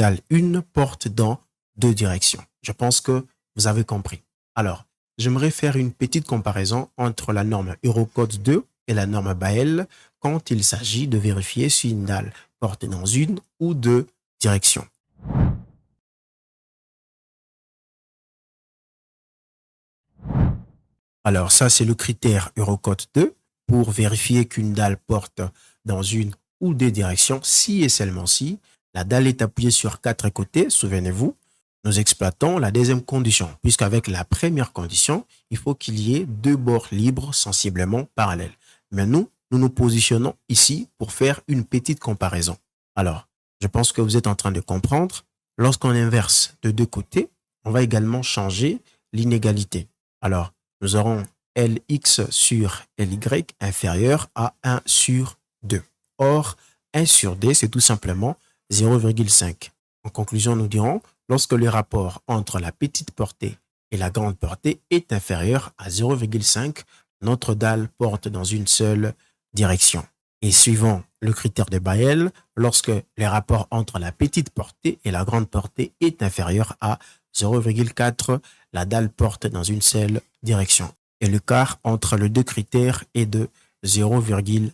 dalle 1 porte dans 2 directions. Je pense que vous avez compris. Alors, j'aimerais faire une petite comparaison entre la norme Eurocode 2 et la norme BAEL quand il s'agit de vérifier si une dalle porte dans une ou 2 directions. Alors ça, c'est le critère Eurocode 2 pour vérifier qu'une dalle porte dans une ou 2 directions si et seulement si la dalle est appuyée sur 4 côtés, souvenez-vous. Nous exploitons la deuxième condition, puisqu'avec la première condition, il faut qu'il y ait 2 bords libres sensiblement parallèles. Mais nous nous positionnons ici pour faire une petite comparaison. Alors, je pense que vous êtes en train de comprendre. Lorsqu'on inverse de 2 côtés, on va également changer l'inégalité. Alors, nous aurons Lx sur Ly inférieur à 1 sur 2. Or, 1 sur d, c'est tout simplement 0,5. En conclusion, nous dirons, lorsque le rapport entre la petite portée et la grande portée est inférieur à 0,5, notre dalle porte dans une seule direction. Et suivant le critère de BAEL, lorsque le rapport entre la petite portée et la grande portée est inférieur à 0,4, la dalle porte dans une seule direction. Et l'écart entre les deux critères est de 0,1.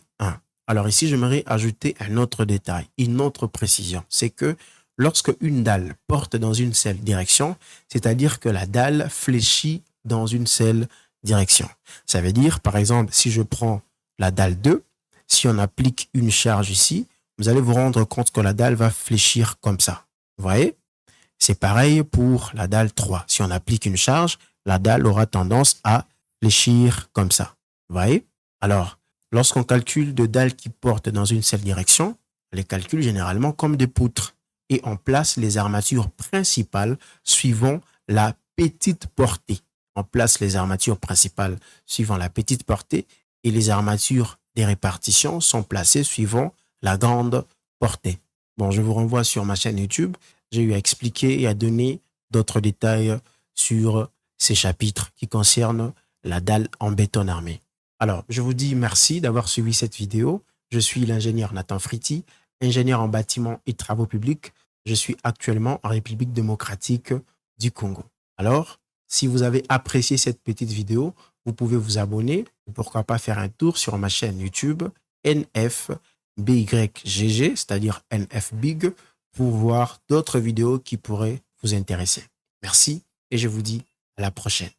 Alors ici, j'aimerais ajouter un autre détail, une autre précision. C'est que lorsque une dalle porte dans une seule direction, c'est-à-dire que la dalle fléchit dans une seule direction. Ça veut dire, par exemple, si je prends la dalle 2, si on applique une charge ici, vous allez vous rendre compte que la dalle va fléchir comme ça. Vous voyez? C'est pareil pour la dalle 3. Si on applique une charge, la dalle aura tendance à fléchir comme ça. Vous voyez? Alors, lorsqu'on calcule de dalles qui portent dans une seule direction, on les calcule généralement comme des poutres et on place les armatures principales suivant la petite portée. On place les armatures principales suivant la petite portée et les armatures des répartitions sont placées suivant la grande portée. Bon, je vous renvoie sur ma chaîne YouTube. J'ai eu à expliquer et à donner d'autres détails sur ces chapitres qui concernent la dalle en béton armé. Alors, je vous dis merci d'avoir suivi cette vidéo. Je suis l'ingénieur Nathan Fritti, ingénieur en bâtiment et travaux publics. Je suis actuellement en République démocratique du Congo. Alors, si vous avez apprécié cette petite vidéo, vous pouvez vous abonner ou pourquoi pas faire un tour sur ma chaîne YouTube NFBYGG, c'est-à-dire NFBig, pour voir d'autres vidéos qui pourraient vous intéresser. Merci et je vous dis à la prochaine.